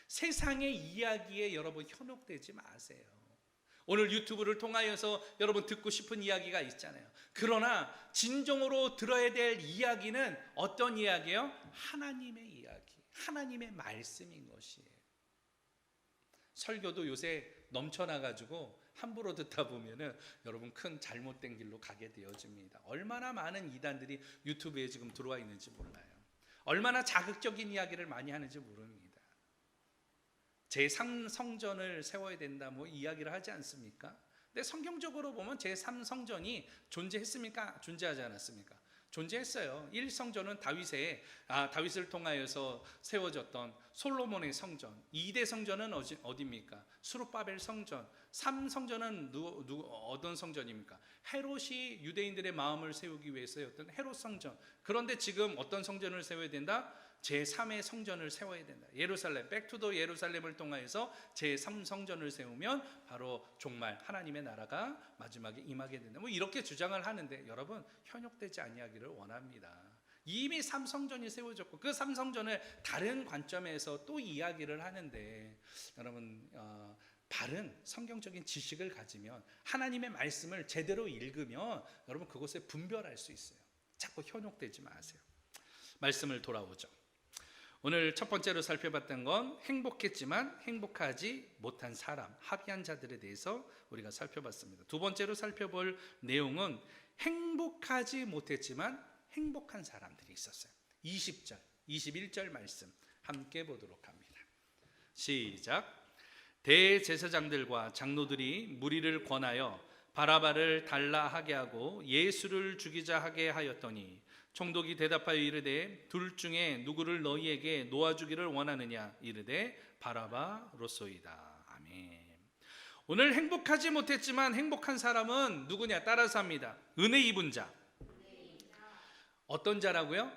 세상의 이야기에 여러분 현혹되지 마세요. 오늘 유튜브를 통하여서 여러분 듣고 싶은 이야기가 있잖아요. 그러나 진정으로 들어야 될 이야기는 어떤 이야기예요? 하나님의 이야기, 하나님의 말씀인 것이에요. 설교도 요새 넘쳐나가지고 함부로 듣다 보면은 여러분 큰 잘못된 길로 가게 되어집니다. 얼마나 많은 이단들이 유튜브에 지금 들어와 있는지 몰라요. 얼마나 자극적인 이야기를 많이 하는지 모릅니다. 제3성전을 세워야 된다 뭐 이야기를 하지 않습니까? 근데 성경적으로 보면 제3성전이 존재했습니까? 존재하지 않았습니까? 존재했어요. 1성전은 다윗을 통하여서 세워졌던 솔로몬의 성전. 2대 성전은 어디입니까? 수룹바벨 성전. 3성전은 어떤 성전입니까? 헤롯이 유대인들의 마음을 세우기 위해서였던 헤롯 성전. 그런데 지금 어떤 성전을 세워야 된다? 제3의 성전을 세워야 된다. 예루살렘, 백투더 예루살렘을 통하여서 제3성전을 세우면 바로 정말 하나님의 나라가 마지막에 임하게 된다. 뭐 이렇게 주장을 하는데 여러분 현혹되지 아니하기를 원합니다. 이미 3성전이 세워졌고 그 3성전을 다른 관점에서 또 이야기를 하는데 여러분 바른 성경적인 지식을 가지면 하나님의 말씀을 제대로 읽으면 여러분 그것에 분별할 수 있어요. 자꾸 현혹되지 마세요. 말씀을 돌아오죠. 오늘 첫 번째로 살펴봤던 건 행복했지만 행복하지 못한 사람, 합의한 자들에 대해서 우리가 살펴봤습니다. 두 번째로 살펴볼 내용은 행복하지 못했지만 행복한 사람들이 있었어요. 20절, 21절 말씀 함께 보도록 합니다. 시작. 대제사장들과 장로들이 무리를 권하여 바라바를 달라 하게 하고 예수를 죽이자 하게 하였더니 총독이 대답하여 이르되 둘 중에 누구를 너희에게 놓아주기를 원하느냐 이르되 바라바로소이다. 아멘. 오늘 행복하지 못했지만 행복한 사람은 누구냐? 따라서 합니다. 은혜 입은 자. 어떤 자라고요?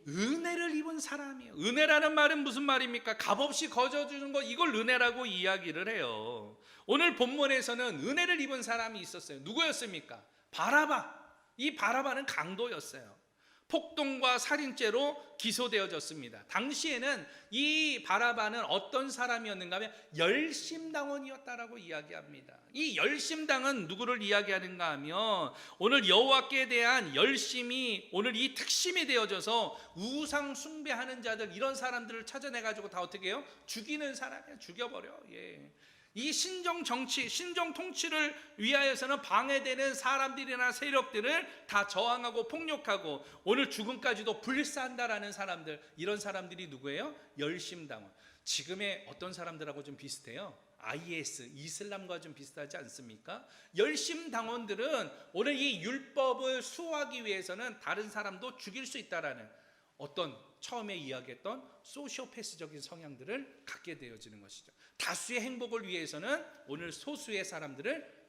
은혜를 입은 사람이에요. 은혜라는 말은 무슨 말입니까? 값없이 거저주는 거, 이걸 은혜라고 이야기를 해요. 오늘 본문에서는 은혜를 입은 사람이 있었어요. 누구였습니까? 바라바. 이 바라바는 강도였어요. 폭동과 살인죄로 기소되어졌습니다. 당시에는 이 바라바는 어떤 사람이었는가 하면 열심당원이었다라고 이야기합니다. 이 열심당은 누구를 이야기하는가 하면 오늘 여호와께 대한 열심이 오늘 이 특심이 되어져서 우상 숭배하는 자들, 이런 사람들을 찾아내가지고 다 어떻게 해요? 죽이는 사람이야. 죽여버려. 예. 이 신정 정치, 신정 통치를 위하여서는 방해되는 사람들이나 세력들을 다 저항하고 폭력하고 오늘 죽음까지도 불사한다라는 사람들, 이런 사람들이 누구예요? 열심당원. 지금의 어떤 사람들하고 좀 비슷해요. IS, 이슬람과 좀 비슷하지 않습니까? 열심당원들은 오늘 이 율법을 수호하기 위해서는 다른 사람도 죽일 수 있다라는 어떤 처음에 이야기했던 소시오패스적인 성향들을 갖게 되어지는 것이죠. 다수의 행복을 위해서는 오늘 소수의 사람들을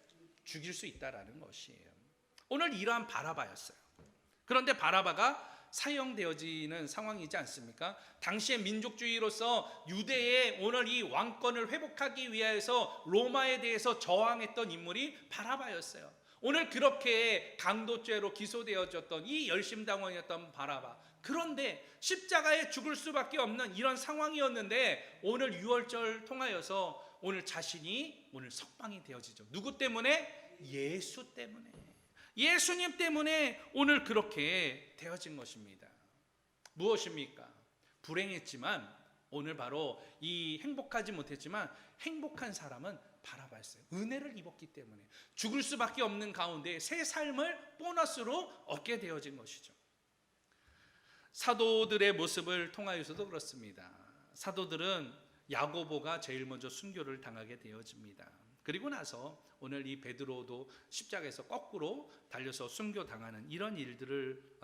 죽일 수 있다라는 것이에요. 오늘 이러한 바라바였어요. 그런데 바라바가 사형되어지는 상황이지 않습니까? 당시의 민족주의로서 유대의 오늘 이 왕권을 회복하기 위해서 로마에 대해서 저항했던 인물이 바라바였어요. 오늘 그렇게 강도죄로 기소되어졌던 이 열심당원이었던 바라바. 그런데 십자가에 죽을 수밖에 없는 이런 상황이었는데 오늘 유월절 통하여서 오늘 자신이 오늘 석방이 되어지죠. 누구 때문에? 예수 때문에. 예수님 때문에 오늘 그렇게 되어진 것입니다. 무엇입니까? 불행했지만 오늘 바로 이 행복하지 못했지만 행복한 사람은 바라바였어요. 은혜를 입었기 때문에 죽을 수밖에 없는 가운데 새 삶을 보너스로 얻게 되어진 것이죠. 사도들의 모습을 통하여서도 그렇습니다. 사도들은 야고보가 제일 먼저 순교를 당하게 되어집니다. 그리고 나서 오늘 이 베드로도 십자가에서 거꾸로 달려서 순교당하는 이런 일들을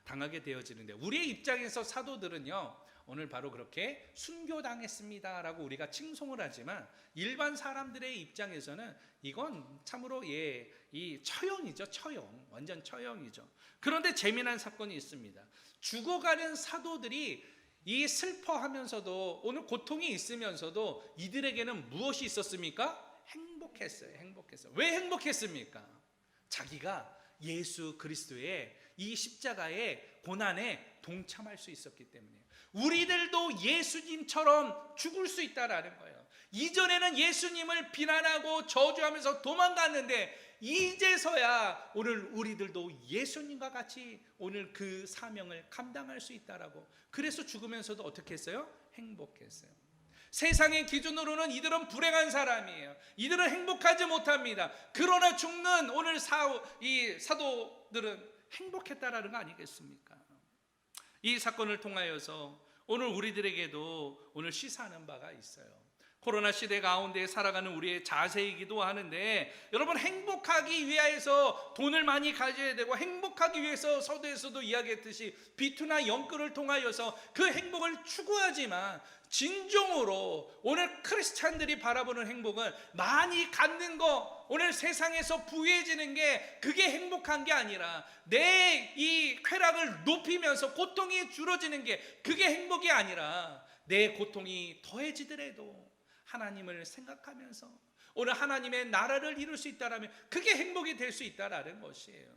당하게 되어지는데 우리의 입장에서 사도들은요 오늘 바로 그렇게 순교당했습니다라고 우리가 칭송을 하지만 일반 사람들의 입장에서는 이건 참으로 이 처형이죠. 처형. 완전 처형이죠. 그런데 재미난 사건이 있습니다. 죽어가는 사도들이 이 슬퍼하면서도 오늘 고통이 있으면서도 이들에게는 무엇이 있었습니까? 행복했어요. 행복했어요. 왜 행복했습니까? 자기가 예수 그리스도의 이 십자가의 고난에 동참할 수 있었기 때문이에요. 우리들도 예수님처럼 죽을 수 있다라는 거예요. 이전에는 예수님을 비난하고 저주하면서 도망갔는데 이제서야 오늘 우리들도 예수님과 같이 오늘 그 사명을 감당할 수 있다라고. 그래서 죽으면서도 어떻게 했어요? 행복했어요. 세상의 기준으로는 이들은 불행한 사람이에요. 이들은 행복하지 못합니다. 그러나 죽는 오늘 이 사도들은 행복했다라는 거 아니겠습니까? 이 사건을 통하여서 오늘 우리들에게도 오늘 시사하는 바가 있어요. 코로나 시대 가운데 살아가는 우리의 자세이기도 하는데, 여러분, 행복하기 위해서 돈을 많이 가져야 되고, 행복하기 위해서 서두에서도 이야기했듯이 비투나 영끌을 통하여서 그 행복을 추구하지만, 진정으로 오늘 크리스찬들이 바라보는 행복은 많이 갖는 거, 오늘 세상에서 부유해지는 게 그게 행복한 게 아니라 내 이 쾌락을 높이면서 고통이 줄어지는 게 그게 행복이 아니라 내 고통이 더해지더라도 하나님을 생각하면서 오늘 하나님의 나라를 이룰 수 있다라면 그게 행복이 될 수 있다라는 것이에요.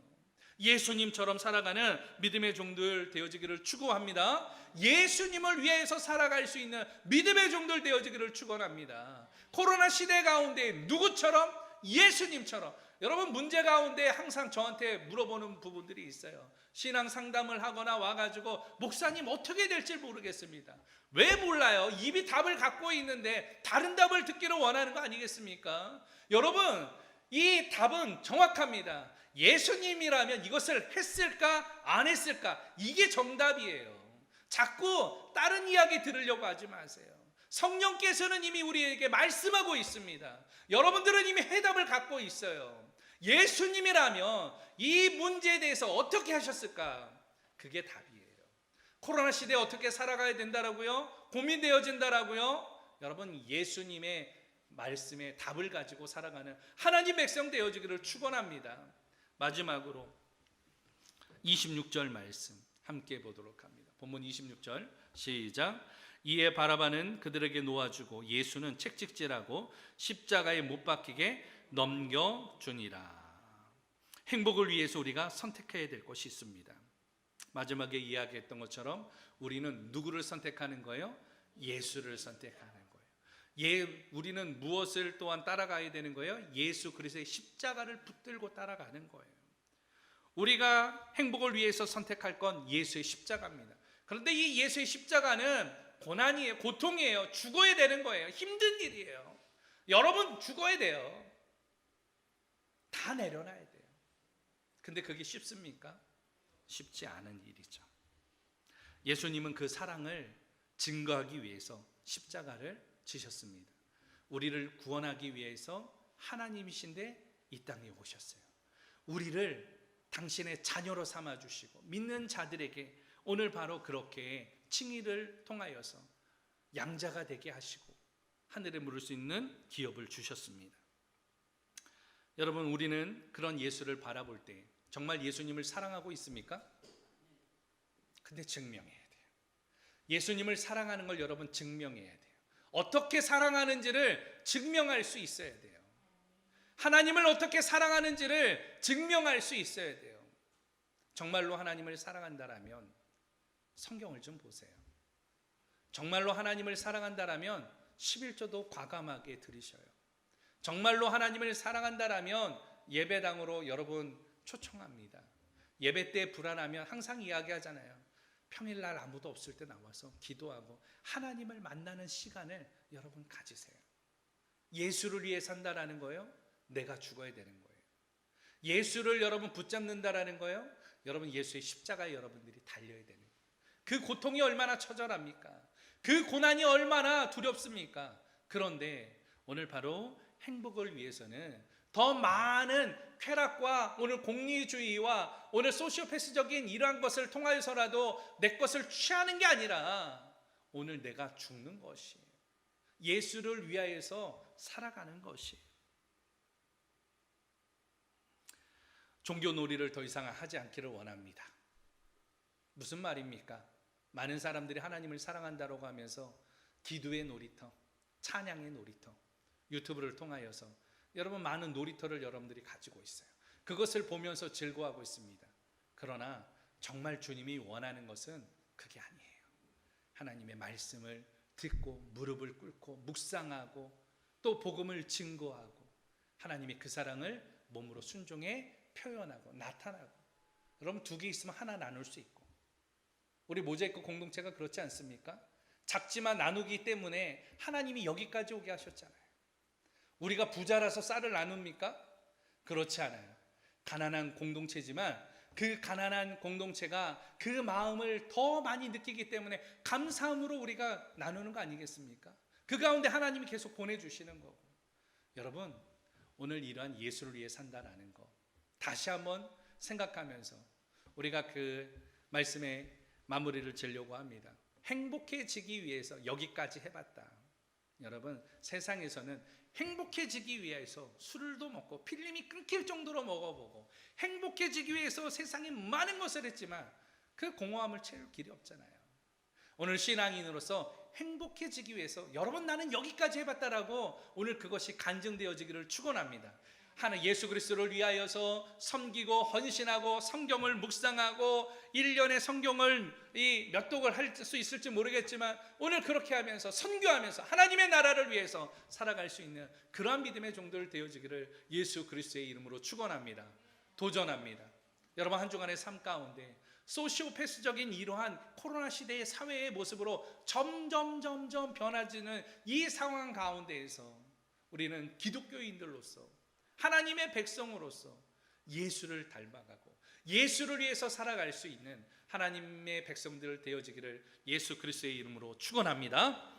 예수님처럼 살아가는 믿음의 종들 되어지기를 축원합니다. 예수님을 위해서 살아갈 수 있는 믿음의 종들 되어지기를 축원합니다. 코로나 시대 가운데 누구처럼? 예수님처럼. 여러분, 문제 가운데 항상 저한테 물어보는 부분들이 있어요. 신앙 상담을 하거나 와가지고 목사님 어떻게 될지 모르겠습니다. 왜 몰라요? 입이 답을 갖고 있는데 다른 답을 듣기를 원하는 거 아니겠습니까? 여러분, 이 답은 정확합니다. 예수님이라면 이것을 했을까 안 했을까, 이게 정답이에요. 자꾸 다른 이야기 들으려고 하지 마세요. 성령께서는 이미 우리에게 말씀하고 있습니다. 여러분들은 이미 해답을 갖고 있어요. 예수님이라면 이 문제에 대해서 어떻게 하셨을까? 그게 답이에요. 코로나 시대에 어떻게 살아가야 된다라고요? 고민되어진다라고요? 여러분, 예수님의 말씀에 답을 가지고 살아가는 하나님 백성 되어지기를 축원합니다. 마지막으로 26절 말씀 함께 보도록 합니다. 본문 26절 시작. 이에 바라바는 그들에게 놓아주고 예수는 채찍질하고 십자가에 못 박히게 넘겨주니라. 행복을 위해서 우리가 선택해야 될 것이 있습니다. 마지막에 이야기했던 것처럼 우리는 누구를 선택하는 거예요? 예수를 선택하는 거예요. 우리는 무엇을 또한 따라가야 되는 거예요? 예수 그리스도의 십자가를 붙들고 따라가는 거예요. 우리가 행복을 위해서 선택할 건 예수의 십자가입니다. 그런데 이 예수의 십자가는 고난이에요. 고통이에요. 죽어야 되는 거예요. 힘든 일이에요. 여러분, 죽어야 돼요. 다 내려놔야 돼요. 근데 그게 쉽습니까? 쉽지 않은 일이죠. 예수님은 그 사랑을 증거하기 위해서 십자가를 지셨습니다. 우리를 구원하기 위해서 하나님이신데 이 땅에 오셨어요. 우리를 당신의 자녀로 삼아주시고 믿는 자들에게 오늘 바로 그렇게 칭의를 통하여서 양자가 되게 하시고 하늘에 물을 수 있는 기업을 주셨습니다. 여러분, 우리는 그런 예수를 바라볼 때 정말 예수님을 사랑하고 있습니까? 근데 증명해야 돼요. 예수님을 사랑하는 걸 여러분 증명해야 돼요. 어떻게 사랑하는지를 증명할 수 있어야 돼요. 하나님을 어떻게 사랑하는지를 증명할 수 있어야 돼요. 정말로 하나님을 사랑한다라면 성경을 좀 보세요. 정말로 하나님을 사랑한다라면 11조도 과감하게 드리셔요. 정말로 하나님을 사랑한다라면 예배당으로 여러분 초청합니다. 예배 때 불안하면 항상 이야기하잖아요. 평일날 아무도 없을 때 나와서 기도하고 하나님을 만나는 시간을 여러분 가지세요. 예수를 위해 산다라는 거예요. 내가 죽어야 되는 거예요. 예수를 여러분 붙잡는다라는 거예요. 여러분, 예수의 십자가에 여러분들이 달려야 되는 거예요. 그 고통이 얼마나 처절합니까? 그 고난이 얼마나 두렵습니까? 그런데 오늘 바로 행복을 위해서는 더 많은 쾌락과 오늘 공리주의와 오늘 소시오패스적인 이러한 것을 통하여서라도 내 것을 취하는 게 아니라 오늘 내가 죽는 것이에요. 예수를 위하여서 살아가는 것이에요. 종교놀이를 더 이상 하지 않기를 원합니다. 무슨 말입니까? 많은 사람들이 하나님을 사랑한다고 하면서 기도의 놀이터, 찬양의 놀이터, 유튜브를 통하여서 여러분 많은 놀이터를 여러분들이 가지고 있어요. 그것을 보면서 즐거워하고 있습니다. 그러나 정말 주님이 원하는 것은 그게 아니에요. 하나님의 말씀을 듣고 무릎을 꿇고 묵상하고 또 복음을 증거하고 하나님의 그 사랑을 몸으로 순종해 표현하고 나타나고. 여러분 두 개 있으면 하나 나눌 수 있고, 우리 모자이크 공동체가 그렇지 않습니까? 작지만 나누기 때문에 하나님이 여기까지 오게 하셨잖아요. 우리가 부자라서 쌀을 나눕니까? 그렇지 않아요. 가난한 공동체지만 그 가난한 공동체가 그 마음을 더 많이 느끼기 때문에 감사함으로 우리가 나누는 거 아니겠습니까? 그 가운데 하나님이 계속 보내주시는 거고. 여러분 오늘 이러한 예수를 위해 산다라는 거 다시 한번 생각하면서 우리가 그 말씀의 마무리를 지으려고 합니다. 행복해지기 위해서 여기까지 해봤다. 여러분 세상에서는 행복해지기 위해서 술도 먹고 필름이 끊길 정도로 먹어보고 행복해지기 위해서 세상에 많은 것을 했지만 그 공허함을 채울 길이 없잖아요. 오늘 신앙인으로서 행복해지기 위해서 여러분 나는 여기까지 해봤다라고 오늘 그것이 간증되어지기를 축원합니다. 하나님 예수 그리스도를 위하여서 섬기고 헌신하고 성경을 묵상하고 1년에 성경을 몇 독을 할 수 있을지 모르겠지만 오늘 그렇게 하면서 선교하면서 하나님의 나라를 위해서 살아갈 수 있는 그러한 믿음의 종들 되어지기를 예수 그리스도의 이름으로 축원합니다. 도전합니다. 여러분 한 주간의 삶 가운데 소시오패스적인 이러한 코로나 시대의 사회의 모습으로 점점 변화지는 이 상황 가운데에서 우리는 기독교인들로서 하나님의 백성으로서 예수를 닮아가고 예수를 위해서 살아갈 수 있는 하나님의 백성들 되어지기를 예수 그리스도의 이름으로 축원합니다.